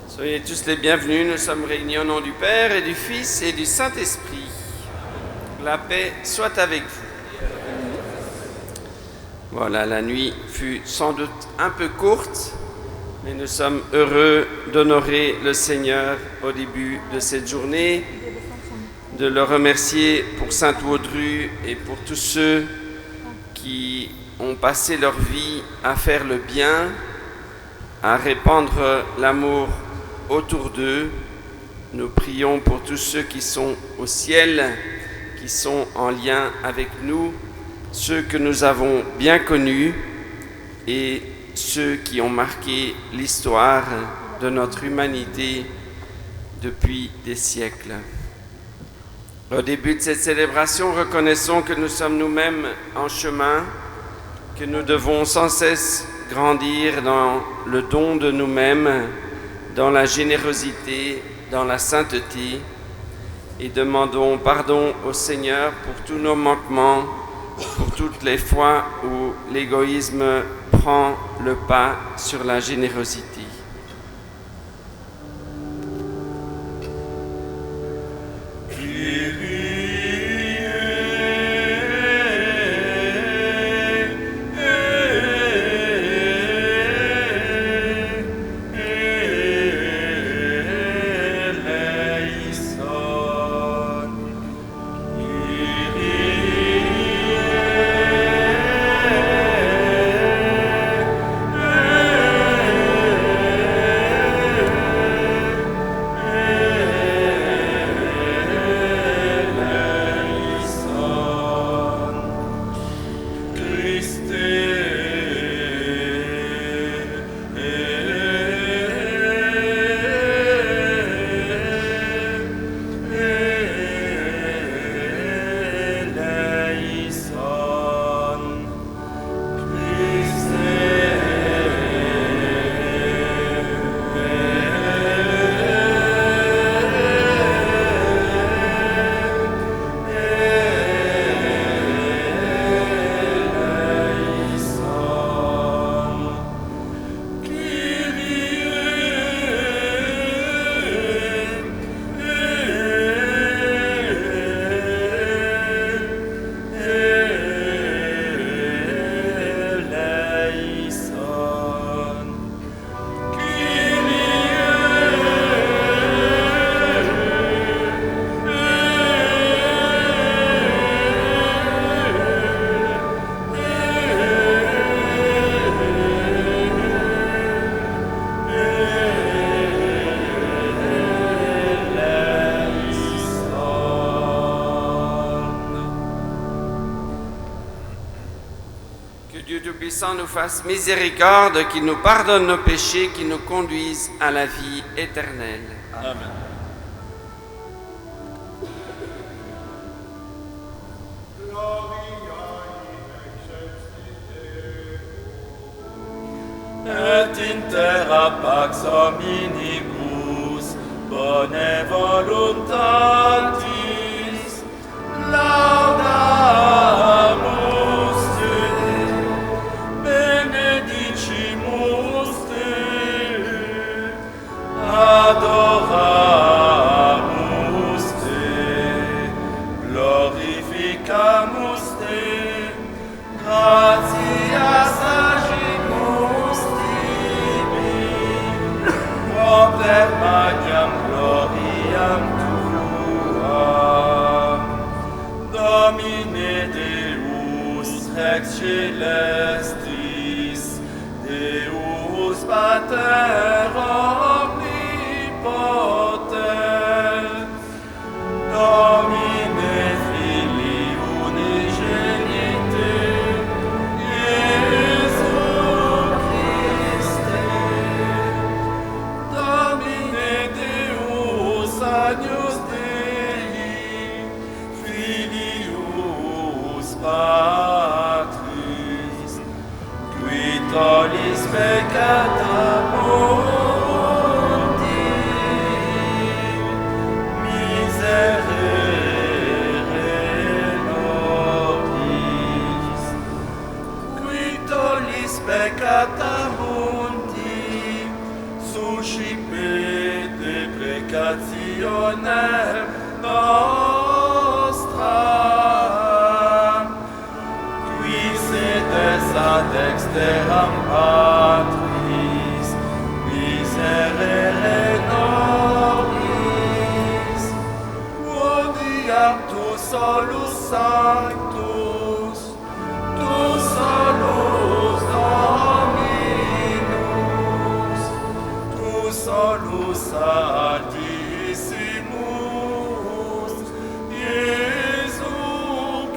Soyez tous les bienvenus, nous sommes réunis au nom du Père et du Fils et du Saint-Esprit. La paix soit avec vous. Voilà, la nuit fut sans doute un peu courte, mais nous sommes heureux d'honorer le Seigneur au début de cette journée, de le remercier pour Sainte Waudru et pour tous ceux qui ont passé leur vie à faire le bien, à répandre l'amour autour d'eux. Nous prions pour tous ceux qui sont au ciel, qui sont en lien avec nous, ceux que nous avons bien connus et ceux qui ont marqué l'histoire de notre humanité depuis des siècles. Au début de cette célébration, reconnaissons que nous sommes nous-mêmes en chemin, que nous devons sans cesse grandir dans le don de nous-mêmes, dans la générosité, dans la sainteté, et demandons pardon au Seigneur pour tous nos manquements, pour toutes les fois où l'égoïsme prend le pas sur la générosité. Nous fasse miséricorde, qu'il nous pardonne nos péchés, qu'il nous conduise à la vie éternelle. Amen. Et in terra pax hominibus, bone voluntatis, laudamus adoramus te, glorificamus te, gratias agimus tibi, propter magnam gloriam tuam, Domine Deus rex celestis, Deus Pater omnipotens, Domine Filii unigenite, Iesu Christe, Domine Deus agnus Dei, Filius Patris, qui tollis peccata mundi, miserere nobis, qui tollis peccata mundi, suscipe supplicationem nostram, qui sedes ad dexteram Patris, miserere nobis, odiam tu solus sanctus, tu solus Dominus, tu solus Altissimus, Iesu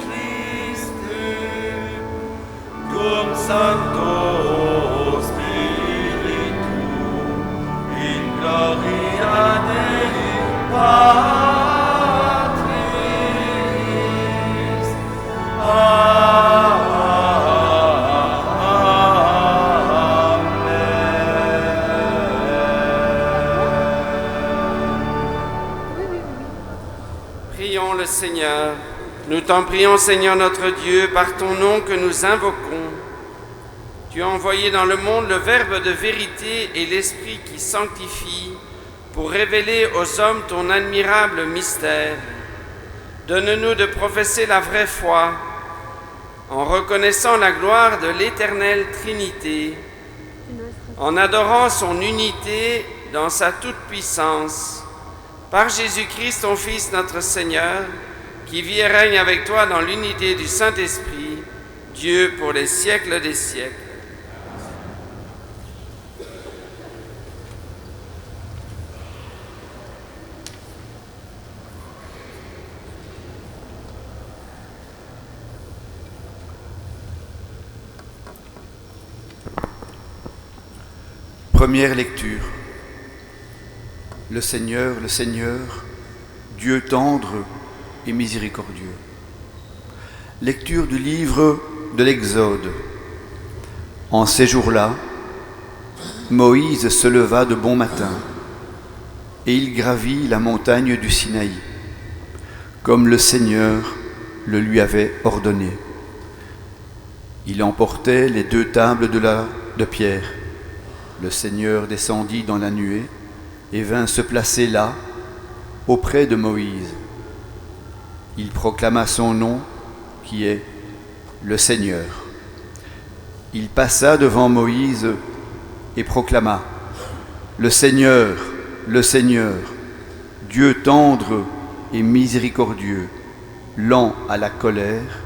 Christe, cum Sancto Spiritu, in gloria Dei Patris. Prions le Seigneur. Nous t'en prions, Seigneur notre Dieu, par ton nom que nous invoquons. Tu as envoyé dans le monde le Verbe de vérité et l'Esprit qui sanctifie pour révéler aux hommes ton admirable mystère. Donne-nous de professer la vraie foi en reconnaissant la gloire de l'Éternelle Trinité, en adorant son unité dans sa toute-puissance. Par Jésus-Christ, ton Fils, notre Seigneur, qui vit et règne avec toi dans l'unité du Saint-Esprit, Dieu pour les siècles des siècles. Première lecture. Le Seigneur, Dieu tendre et miséricordieux. Lecture du livre de l'Exode. En ces jours-là, Moïse se leva de bon matin et il gravit la montagne du Sinaï, comme le Seigneur le lui avait ordonné. Il emportait les 2 tables de pierre. Le Seigneur descendit dans la nuée et vint se placer là, auprès de Moïse. Il proclama son nom, qui est le Seigneur. Il passa devant Moïse et proclama « Le Seigneur, Dieu tendre et miséricordieux, lent à la colère,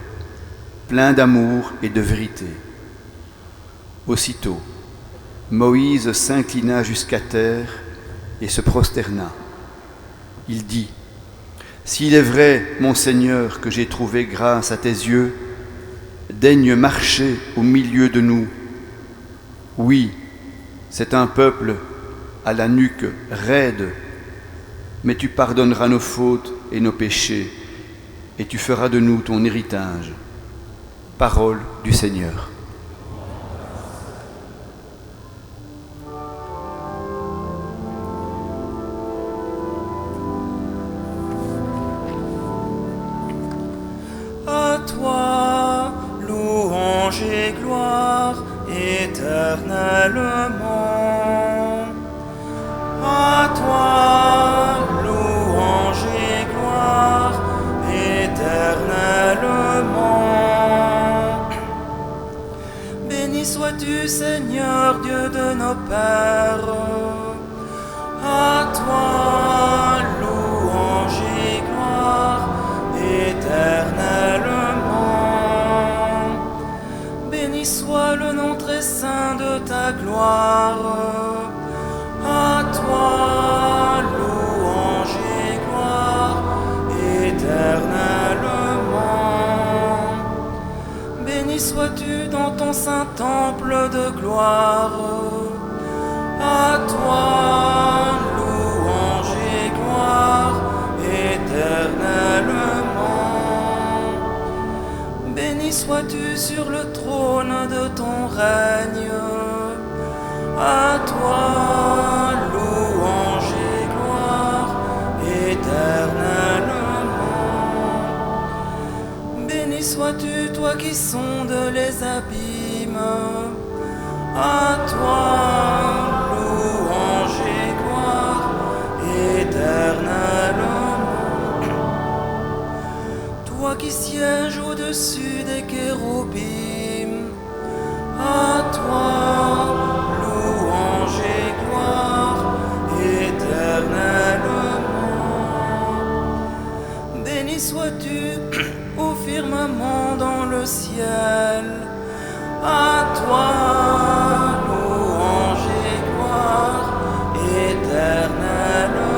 plein d'amour et de vérité. » Aussitôt, Moïse s'inclina jusqu'à terre et se prosterna. Il dit « S'il est vrai, mon Seigneur, que j'ai trouvé grâce à tes yeux, daigne marcher au milieu de nous. Oui, c'est un peuple à la nuque raide, mais tu pardonneras nos fautes et nos péchés, et tu feras de nous ton héritage. » Parole du Seigneur. À toi, louange et gloire éternellement. À toi, louange et gloire éternellement. Béni sois-tu, Seigneur, Dieu de nos pères. À toi, louange et gloire éternellement. Béni soit le nom très saint de ta gloire. À toi, louange et gloire éternellement. Béni sois-tu dans ton saint temple de gloire. À toi, louange et gloire éternellement. Béni sois-tu sur le trône de ton règne. À toi, louange et gloire éternellement. Béni sois-tu, toi qui sondes les abîmes. À toi, louange et gloire éternellement. qui sièges au-dessus des kéroubim, à toi, louange et gloire éternellement. Béni sois-tu au firmament dans le ciel, à toi, louange et gloire éternellement.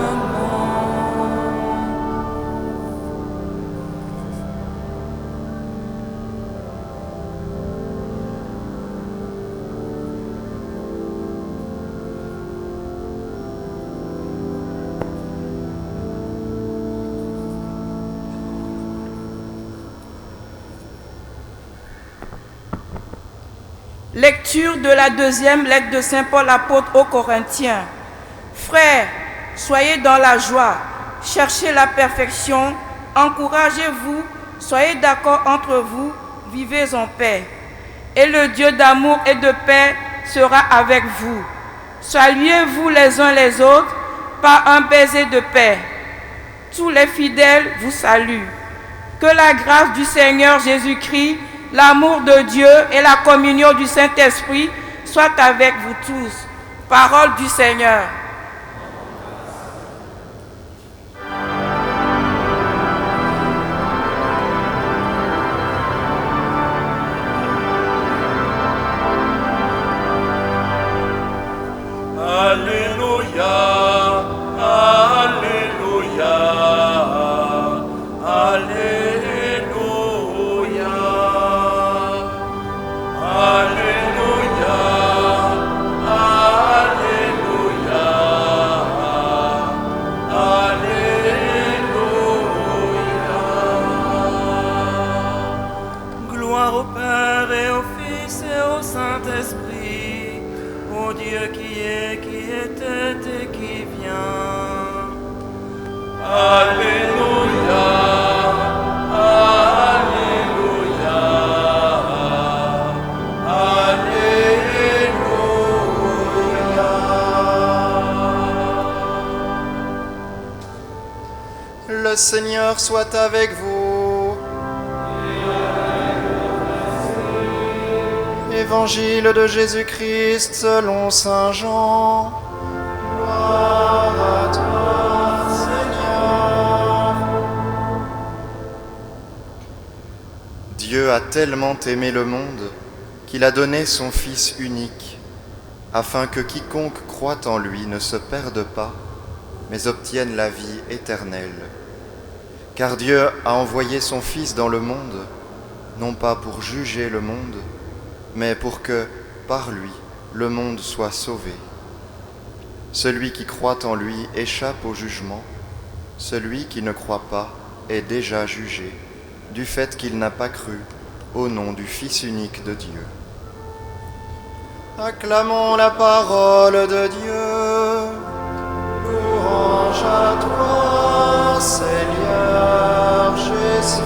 Lecture de la deuxième lettre de Saint Paul apôtre aux Corinthiens. Frères, soyez dans la joie, cherchez la perfection, encouragez-vous, soyez d'accord entre vous, vivez en paix. Et le Dieu d'amour et de paix sera avec vous. Saluez-vous les uns les autres par un baiser de paix. Tous les fidèles vous saluent. Que la grâce du Seigneur Jésus-Christ, l'amour de Dieu et la communion du Saint-Esprit soient avec vous tous. Parole du Seigneur. Alléluia, Alléluia, Alléluia, Alléluia, Alléluia, Alléluia. Gloire au Père et au Fils et au Saint-Esprit, au Dieu qui est, qui était et qui vient. Alléluia, Alléluia, Alléluia. Le Seigneur soit avec vous. Évangile de Jésus-Christ selon Saint Jean. Gloire à toi, Seigneur. Dieu a tellement aimé le monde qu'il a donné son Fils unique, afin que quiconque croit en lui ne se perde pas, mais obtienne la vie éternelle. Car Dieu a envoyé son Fils dans le monde, non pas pour juger le monde, mais pour que, par lui, le monde soit sauvé. Celui qui croit en lui échappe au jugement, celui qui ne croit pas est déjà jugé, du fait qu'il n'a pas cru au nom du Fils unique de Dieu. Acclamons la parole de Dieu. Louange à toi, Seigneur Jésus.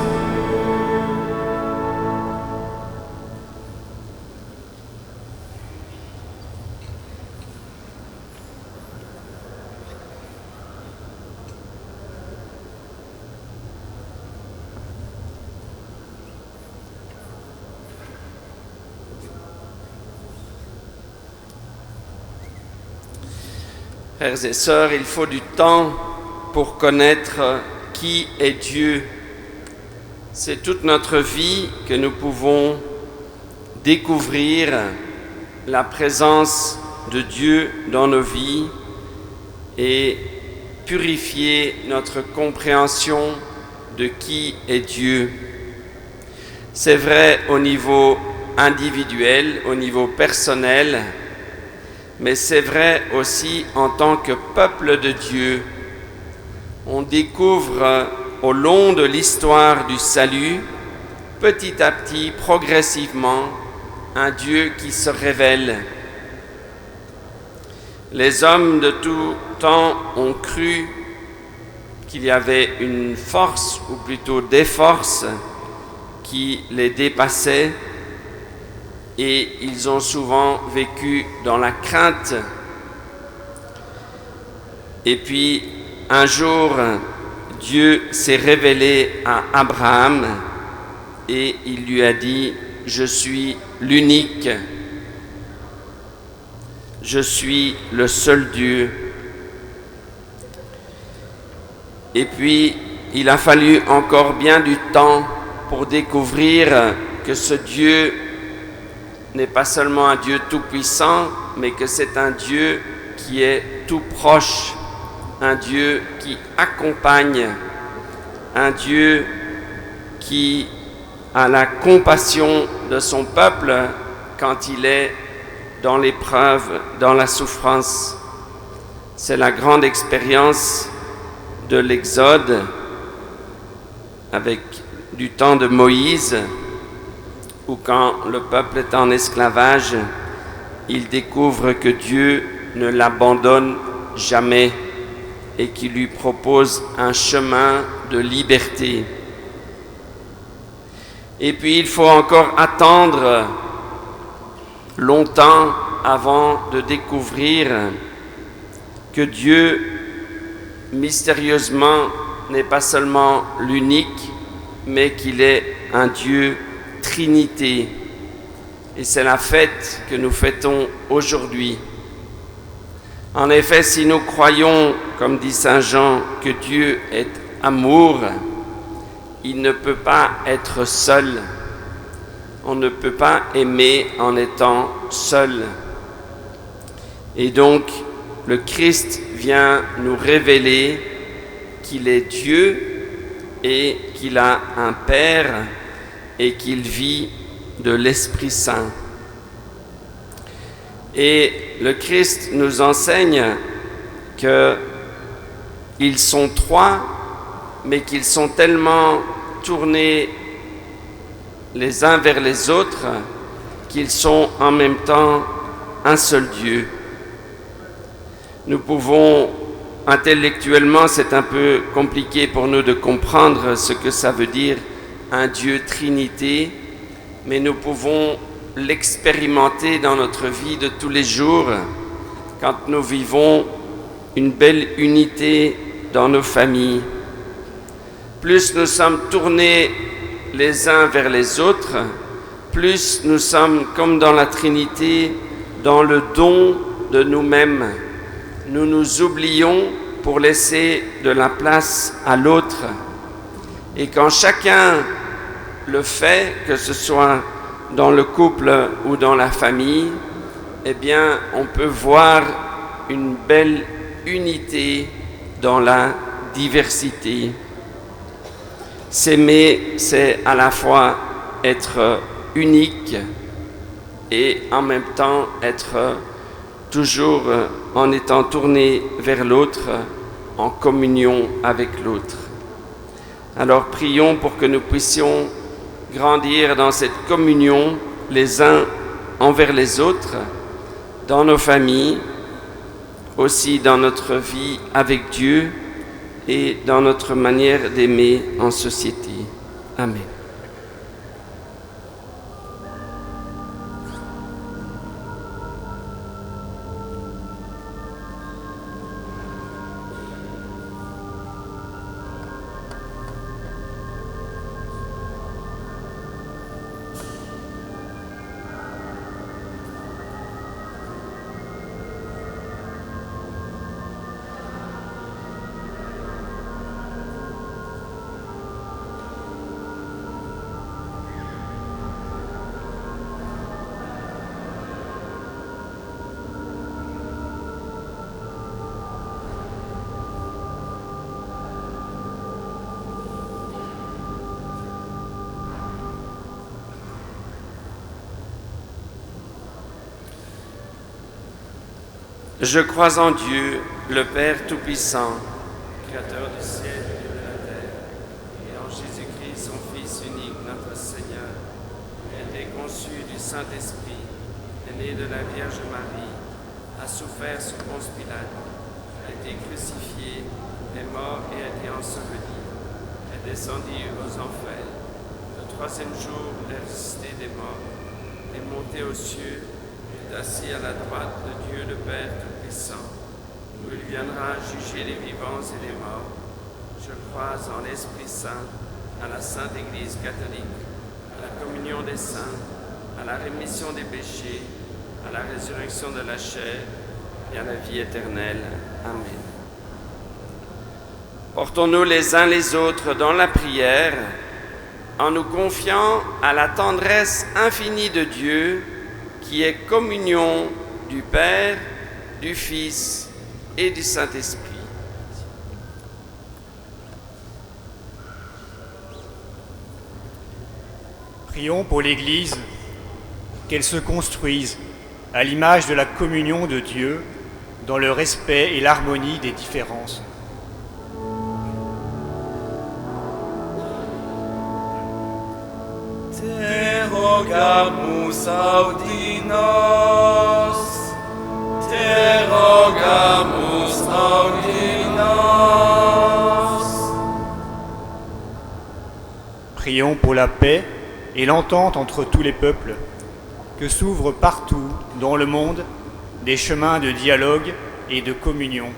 Frères et sœurs, il faut du temps pour connaître qui est Dieu. C'est toute notre vie que nous pouvons découvrir la présence de Dieu dans nos vies et purifier notre compréhension de qui est Dieu. C'est vrai au niveau individuel, au niveau personnel, mais c'est vrai aussi en tant que peuple de Dieu. On découvre au long de l'histoire du salut, petit à petit, progressivement, un Dieu qui se révèle. Les hommes de tout temps ont cru qu'il y avait une force, ou plutôt des forces, qui les dépassaient, et ils ont souvent vécu dans la crainte. Et puis, un jour, Dieu s'est révélé à Abraham et il lui a dit, je suis l'unique, je suis le seul Dieu. Et puis, il a fallu encore bien du temps pour découvrir que ce Dieu n'est pas seulement un Dieu tout-puissant, mais que c'est un Dieu qui est tout proche, un Dieu qui accompagne, un Dieu qui a la compassion de son peuple quand il est dans l'épreuve, dans la souffrance. C'est la grande expérience de l'Exode avec du temps de Moïse, où quand le peuple est en esclavage, il découvre que Dieu ne l'abandonne jamais et qu'il lui propose un chemin de liberté. Et puis il faut encore attendre longtemps avant de découvrir que Dieu, mystérieusement, n'est pas seulement l'unique, mais qu'il est un Dieu Trinité. Et c'est la fête que nous fêtons aujourd'hui. En effet, si nous croyons, comme dit Saint Jean, que Dieu est amour, il ne peut pas être seul. On ne peut pas aimer en étant seul. Et donc, le Christ vient nous révéler qu'il est Dieu et qu'il a un Père et qu'il vit de l'Esprit Saint. Et le Christ nous enseigne qu'ils sont trois, mais qu'ils sont tellement tournés les uns vers les autres qu'ils sont en même temps un seul Dieu. Nous pouvons, intellectuellement, c'est un peu compliqué pour nous de comprendre ce que ça veut dire un Dieu Trinité, mais nous pouvons l'expérimenter dans notre vie de tous les jours quand nous vivons une belle unité dans nos familles. Plus nous sommes tournés les uns vers les autres, plus nous sommes comme dans la Trinité, dans le don de nous-mêmes. Nous nous oublions pour laisser de la place à l'autre. Et quand chacun le fait, que ce soit dans le couple ou dans la famille, eh bien, on peut voir une belle unité dans la diversité. S'aimer, c'est à la fois être unique et en même temps être toujours en étant tourné vers l'autre, en communion avec l'autre. Alors prions pour que nous puissions grandir dans cette communion les uns envers les autres, dans nos familles, aussi dans notre vie avec Dieu et dans notre manière d'aimer en société. Amen. Je crois en Dieu, le Père Tout-Puissant, Créateur du ciel et de la terre, et en Jésus-Christ, son Fils unique, notre Seigneur, qui a été conçu du Saint-Esprit, est né de la Vierge Marie, a souffert sous Ponce Pilate, a été crucifié, est mort et a été enseveli, est descendu aux enfers. Le troisième jour, est ressuscité des morts, est monté aux cieux, est assis à la droite de Dieu le Père Tout-Puissant, où il viendra juger les vivants et les morts. Je crois en l'Esprit Saint, à la Sainte Église catholique, communion des saints, à la rémission des péchés, à la résurrection de la chair et à la vie éternelle. Amen. Portons-nous les uns les autres dans la prière, en nous confiant à la tendresse infinie de Dieu, qui est communion du Père, du Fils et du Saint-Esprit. Prions pour l'Église, qu'elle se construise à l'image de la communion de Dieu, dans le respect et l'harmonie des différences. Te rogamus audi nos, te rogamus audi nos. Prions pour la paix et l'entente entre tous les peuples, que s'ouvrent partout dans le monde des chemins de dialogue et de communion.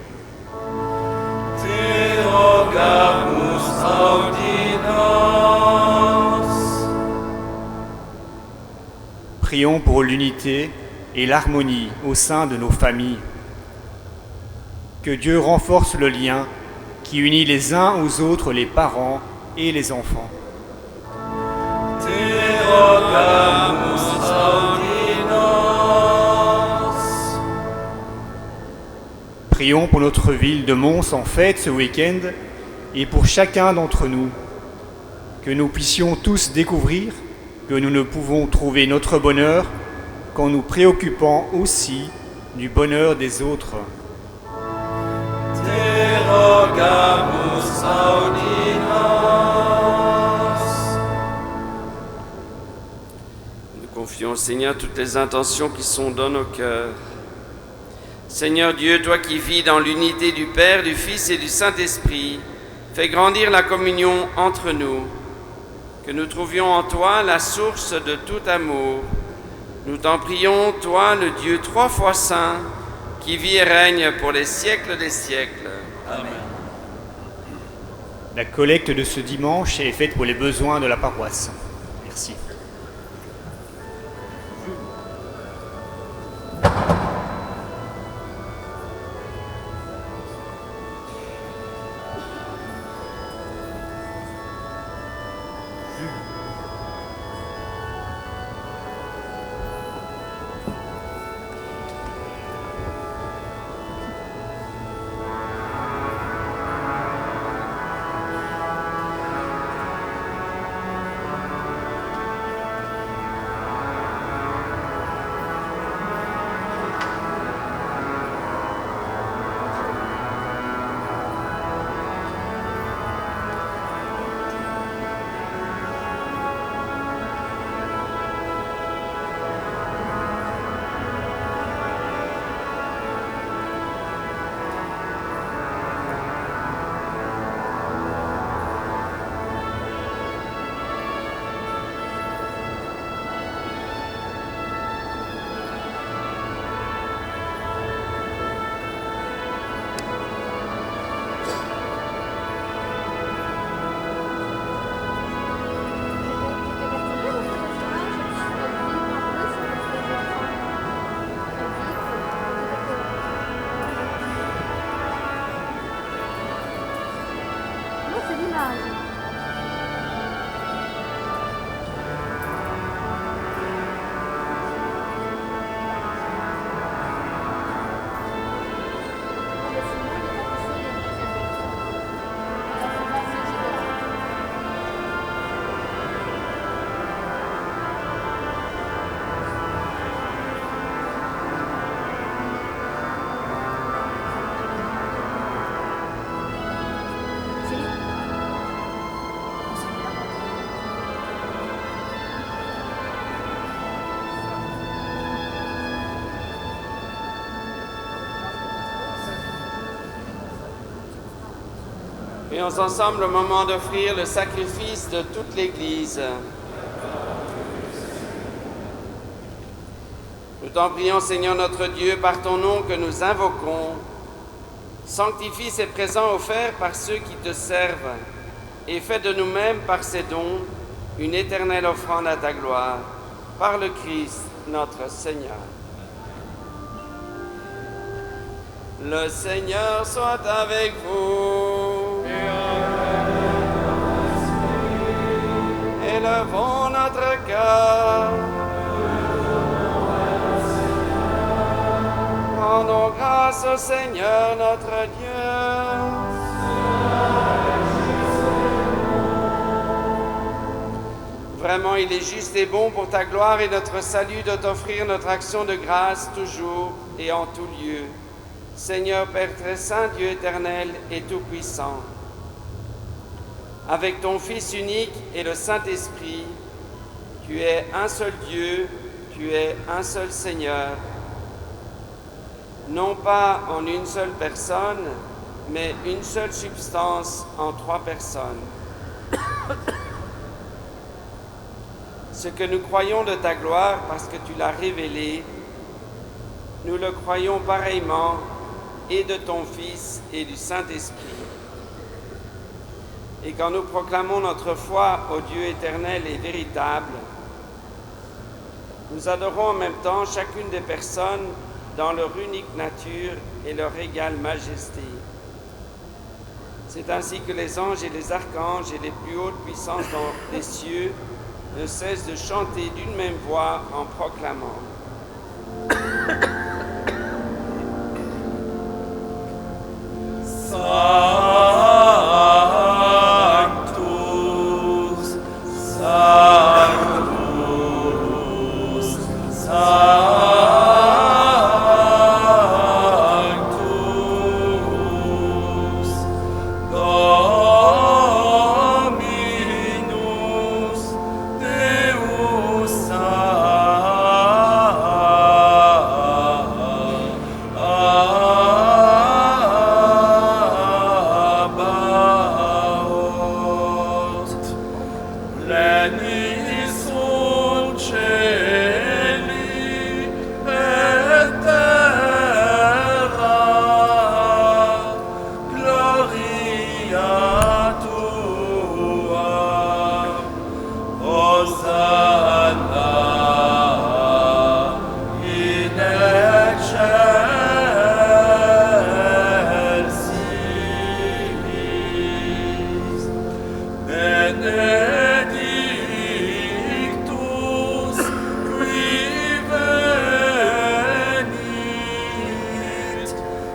Te rogamus audi nos. Prions pour l'unité et l'harmonie au sein de nos familles. Que Dieu renforce le lien qui unit les uns aux autres les parents et les enfants. Te rogamus audi nos. Prions pour notre ville de Mons en fête ce week-end et pour chacun d'entre nous. Que nous puissions tous découvrir que nous ne pouvons trouver notre bonheur qu'en nous préoccupant aussi du bonheur des autres. Te rogamus audi nos. Nous confions au Seigneur toutes les intentions qui sont dans nos cœurs. Seigneur Dieu, toi qui vis dans l'unité du Père, du Fils et du Saint-Esprit, fais grandir la communion entre nous, que nous trouvions en toi la source de tout amour. Nous t'en prions, toi, le Dieu trois fois saint, qui vit et règne pour les siècles des siècles. Amen. La collecte de ce dimanche est faite pour les besoins de la paroisse. Merci. Prions ensemble au moment d'offrir le sacrifice de toute l'Église. Nous t'en prions, Seigneur notre Dieu, par ton nom que nous invoquons. Sanctifie ces présents offerts par ceux qui te servent et fais de nous-mêmes, par ces dons, une éternelle offrande à ta gloire, par le Christ notre Seigneur. Le Seigneur soit avec vous. Élevons notre cœur. Rendons grâce au Seigneur notre Dieu. Vraiment, il est juste et bon pour ta gloire et notre salut de t'offrir notre action de grâce toujours et en tout lieu. Seigneur Père très saint, Dieu éternel et tout-puissant, avec ton Fils unique et le Saint-Esprit, tu es un seul Dieu, tu es un seul Seigneur, non pas en une seule personne, mais une seule substance en trois personnes. Ce que nous croyons de ta gloire parce que tu l'as révélé, nous le croyons pareillement et de ton Fils et du Saint-Esprit. Et quand nous proclamons notre foi au Dieu éternel et véritable, nous adorons en même temps chacune des personnes dans leur unique nature et leur égale majesté. C'est ainsi que les anges et les archanges et les plus hautes puissances dans les cieux ne cessent de chanter d'une même voix en proclamant. Sanctus, Sanctus, Sanctus, Dominus Deus Sabaoth. Pleni sunt celi et terra, gloria tua, Hosanna in excelsis, benedictus qui venit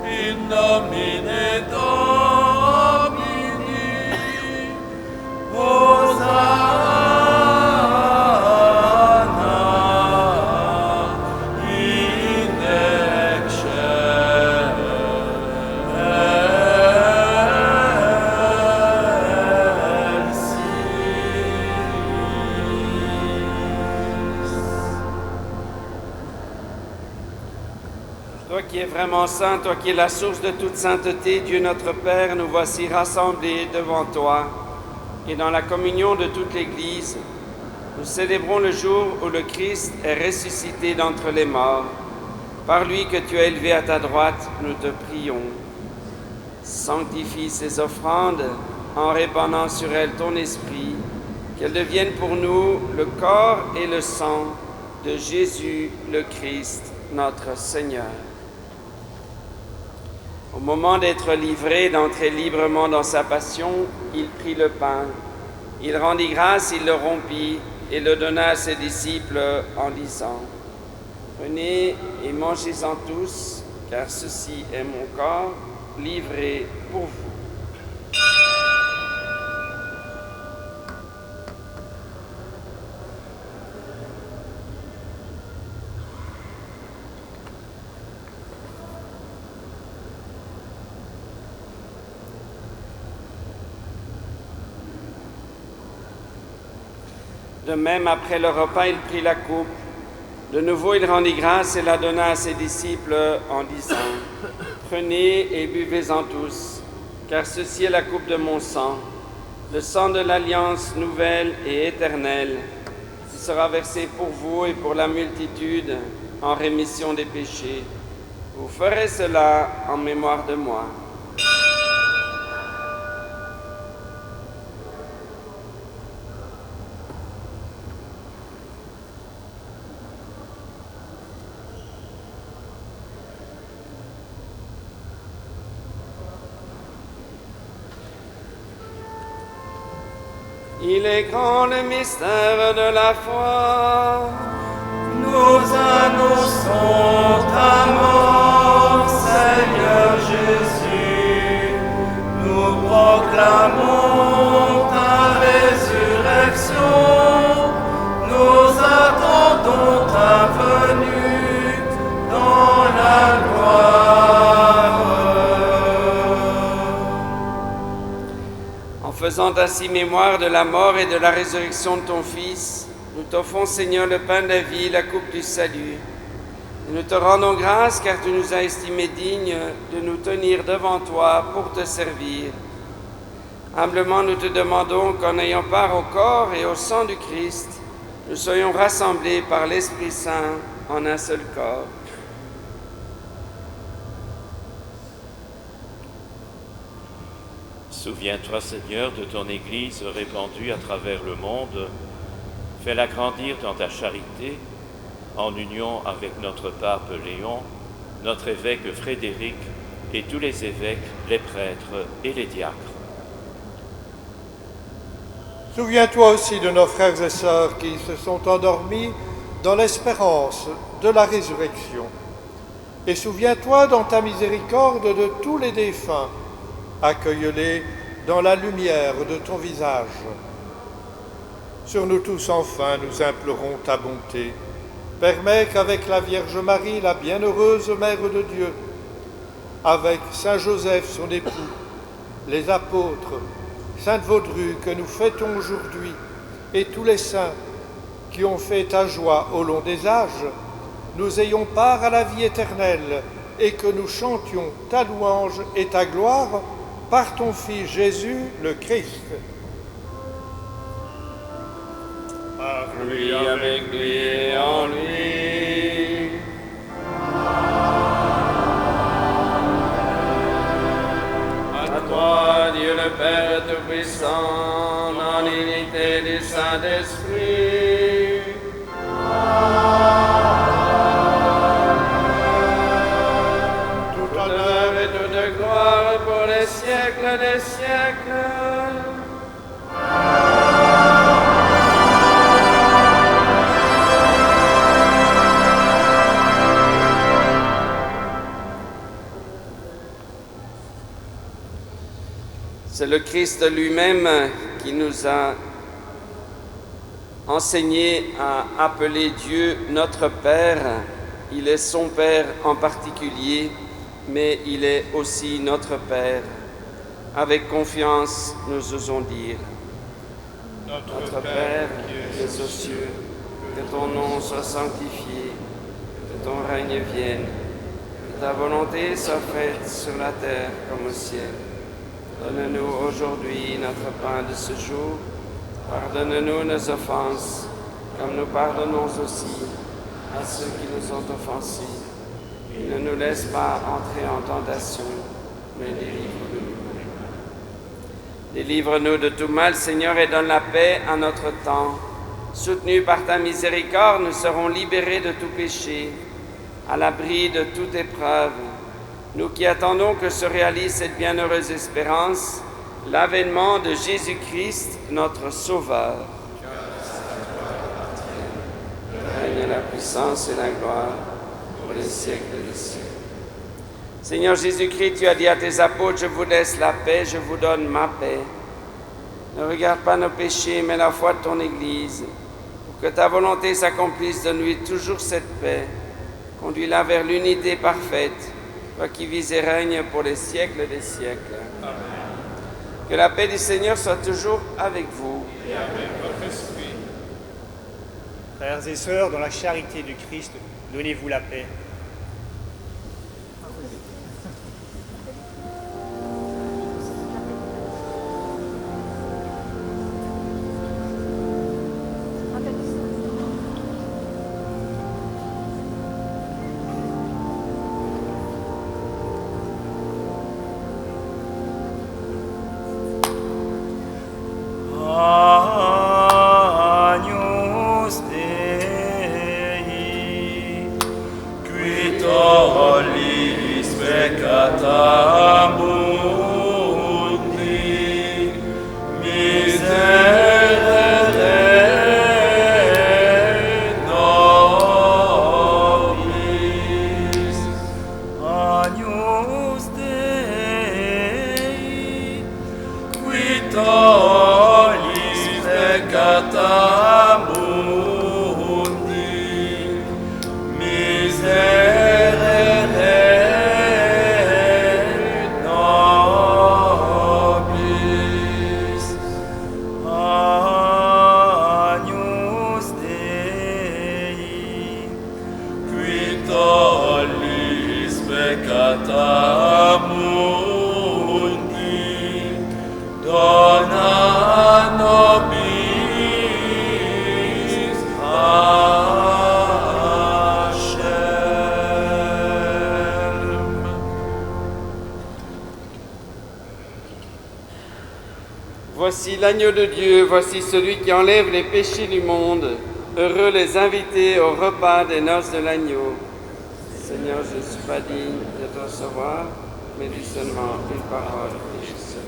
in nomine Domini, Hosanna in excelsis. Toi qui es vraiment saint, toi qui es la source de toute sainteté, Dieu notre Père, nous voici rassemblés devant toi et dans la communion de toute l'Église, nous célébrons le jour où le Christ est ressuscité d'entre les morts. Par lui que tu as élevé à ta droite, nous te prions. Sanctifie ces offrandes en répandant sur elles ton esprit, qu'elles deviennent pour nous le corps et le sang de Jésus le Christ, notre Seigneur. Au moment d'être livré, d'entrer librement dans sa passion, il prit le pain. Il rendit grâce, il le rompit et le donna à ses disciples en disant : Prenez et mangez-en tous, car ceci est mon corps livré pour vous. De même, après le repas, il prit la coupe. De nouveau, il rendit grâce et la donna à ses disciples en disant : Prenez et buvez-en tous, car ceci est la coupe de mon sang, le sang de l'alliance nouvelle et éternelle, qui sera versé pour vous et pour la multitude en rémission des péchés. Vous ferez cela en mémoire de moi. Il est grand le mystère de la foi. Nous annonçons ta mort, Seigneur Jésus. Nous proclamons ta résurrection. Nous attendons ta venue dans la gloire. En faisant ainsi mémoire de la mort et de la résurrection de ton Fils, nous t'offrons, Seigneur, le pain de la vie, la coupe du salut. Et nous te rendons grâce car tu nous as estimés dignes de nous tenir devant toi pour te servir. Humblement, nous te demandons qu'en ayant part au corps et au sang du Christ, nous soyons rassemblés par l'Esprit Saint en un seul corps. Souviens-toi, Seigneur, de ton Église répandue à travers le monde. Fais-la grandir dans ta charité, en union avec notre pape Léon, notre évêque Frédéric et tous les évêques, les prêtres et les diacres. Souviens-toi aussi de nos frères et sœurs qui se sont endormis dans l'espérance de la résurrection. Et souviens-toi dans ta miséricorde de tous les défunts. Accueille-les dans la lumière de ton visage. Sur nous tous, enfin, nous implorons ta bonté. Permets qu'avec la Vierge Marie, la bienheureuse Mère de Dieu, avec Saint Joseph, son époux, les apôtres, Sainte Vaudrue, que nous fêtons aujourd'hui, et tous les saints qui ont fait ta joie au long des âges, nous ayons part à la vie éternelle et que nous chantions ta louange et ta gloire par ton Fils Jésus, le Christ. Par lui, avec lui et en lui. À toi, Dieu le Père Tout-Puissant, dans l'unité du Saint-Esprit. Toute honneur et toute gloire pour les siècles des siècles. C'est le Christ lui-même qui nous a enseigné à appeler Dieu notre Père. Il est son Père en particulier, mais il est aussi notre Père. Avec confiance, nous osons dire: Notre Père qui es aux cieux, que ton nom soit sanctifié, que ton règne vienne, que ta volonté soit faite sur la terre comme au ciel. Donne-nous aujourd'hui notre pain de ce jour. Pardonne-nous nos offenses, comme nous pardonnons aussi à ceux qui nous ont offensés. Et ne nous laisse pas entrer en tentation, mais délivre-nous. Délivre-nous de tout mal, Seigneur, et donne la paix à notre temps. Soutenus par ta miséricorde, nous serons libérés de tout péché, à l'abri de toute épreuve. Nous qui attendons que se réalise cette bienheureuse espérance, l'avènement de Jésus-Christ, notre Sauveur. Le règne, la puissance et la gloire pour les siècles des siècles. Seigneur Jésus-Christ, tu as dit à tes apôtres: je vous laisse la paix, je vous donne ma paix. Ne regarde pas nos péchés, mais la foi de ton Église. Pour que ta volonté s'accomplisse, donne-lui toujours cette paix. Conduis-la vers l'unité parfaite, toi qui vis et règnes pour les siècles des siècles. Amen. Que la paix du Seigneur soit toujours avec vous. Et avec votre esprit. Frères et sœurs, dans la charité du Christ, donnez-vous la paix. Agnus Dei, qui tolis peccata mundi, miserere nobis. Agnus Dei, qui tollis peccata mundi, dona nobis Hashem. Voici l'agneau de Dieu, voici celui qui enlève les péchés du monde. Heureux les invités au repas des noces de l'agneau. Seigneur, je ne suis pas digne de te recevoir, mais dis seulement une parole et je serai.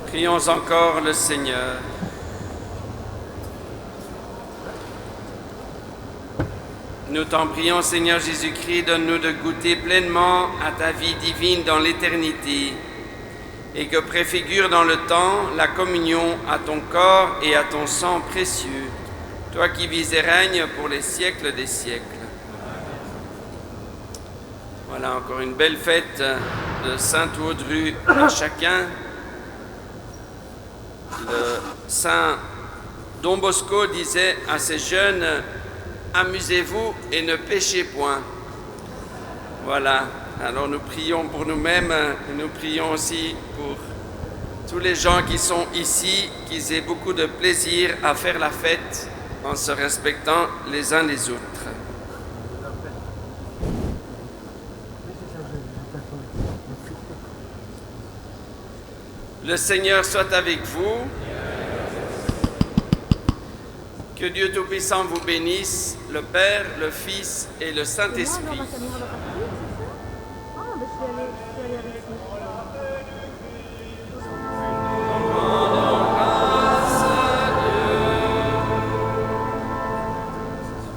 Prions encore le Seigneur. Nous t'en prions, Seigneur Jésus-Christ, donne-nous de goûter pleinement à ta vie divine dans l'éternité et que préfigure dans le temps la communion à ton corps et à ton sang précieux, toi qui vis et règnes pour les siècles des siècles. Voilà encore une belle fête de Sainte-Audrue à chacun. Le saint Don Bosco disait à ces jeunes: amusez-vous et ne péchez point. Voilà, alors nous prions pour nous-mêmes et nous prions aussi pour tous les gens qui sont ici, qu'ils aient beaucoup de plaisir à faire la fête en se respectant les uns les autres. Le Seigneur soit avec vous. Que Dieu Tout-Puissant vous bénisse, le Père, le Fils et le Saint-Esprit.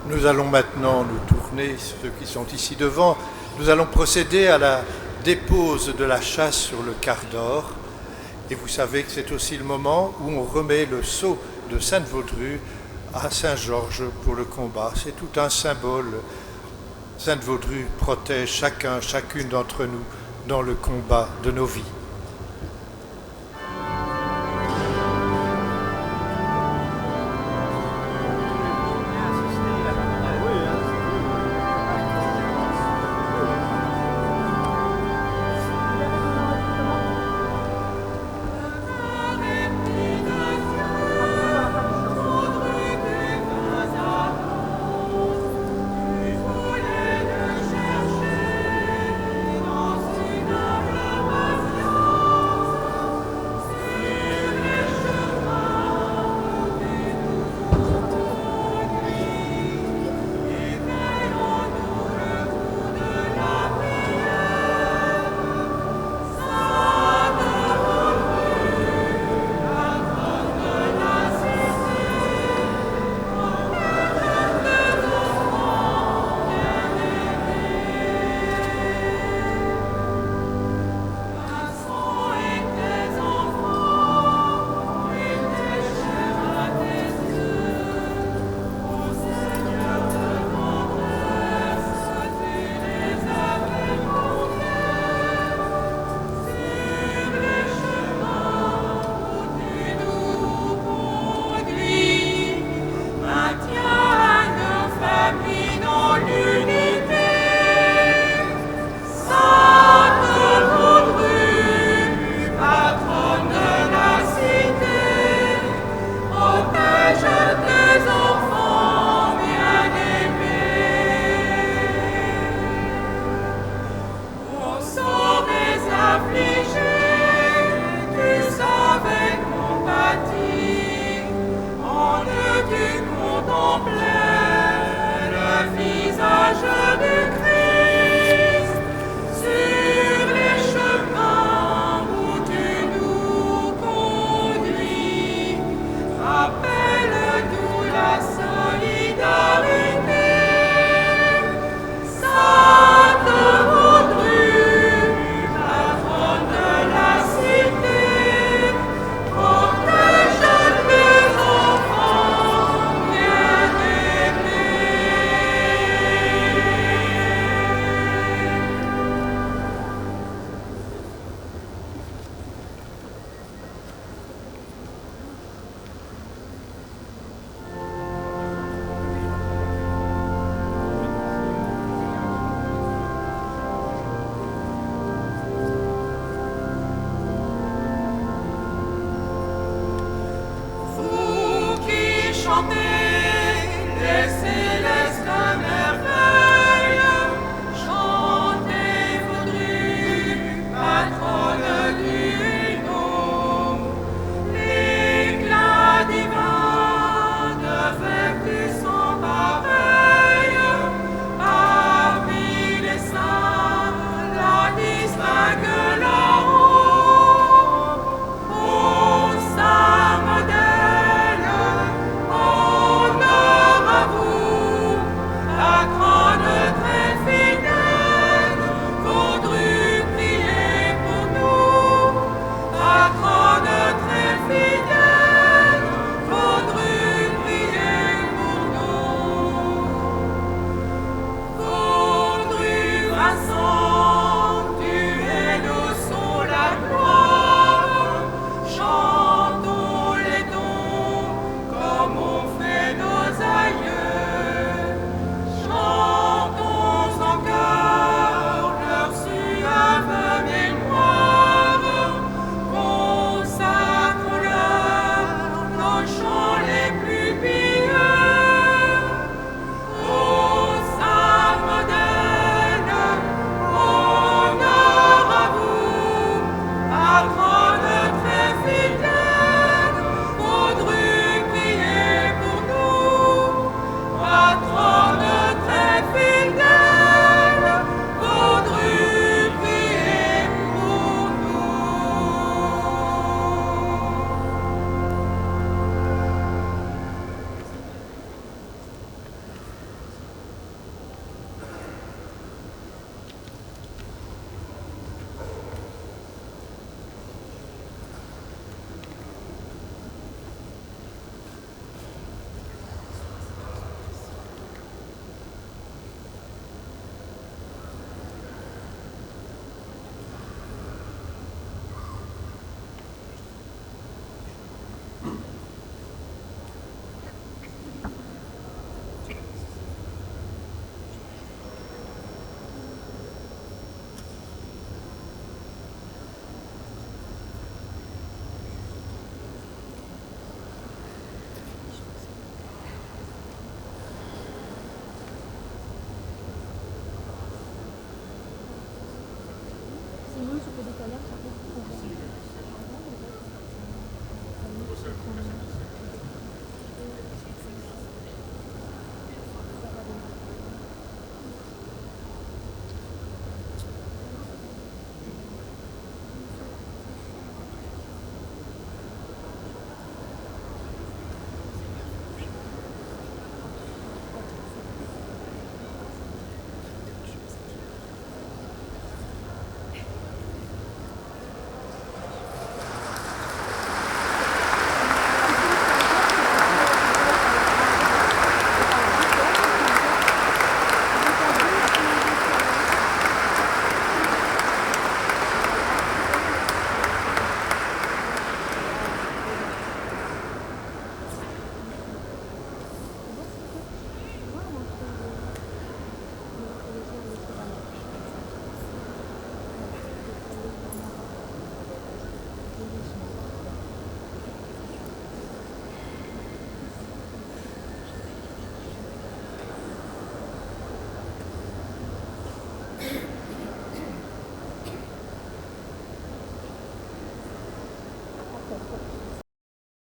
Nous allons maintenant nous tourner, ceux qui sont ici devant, nous allons procéder à la dépose de la chasse sur le quart d'or. Et vous savez que c'est aussi le moment où on remet le sceau de Sainte-Vaudrue à Saint-Georges pour le combat. C'est tout un symbole. Sainte-Vaudrue protège chacune d'entre nous dans le combat de nos vies.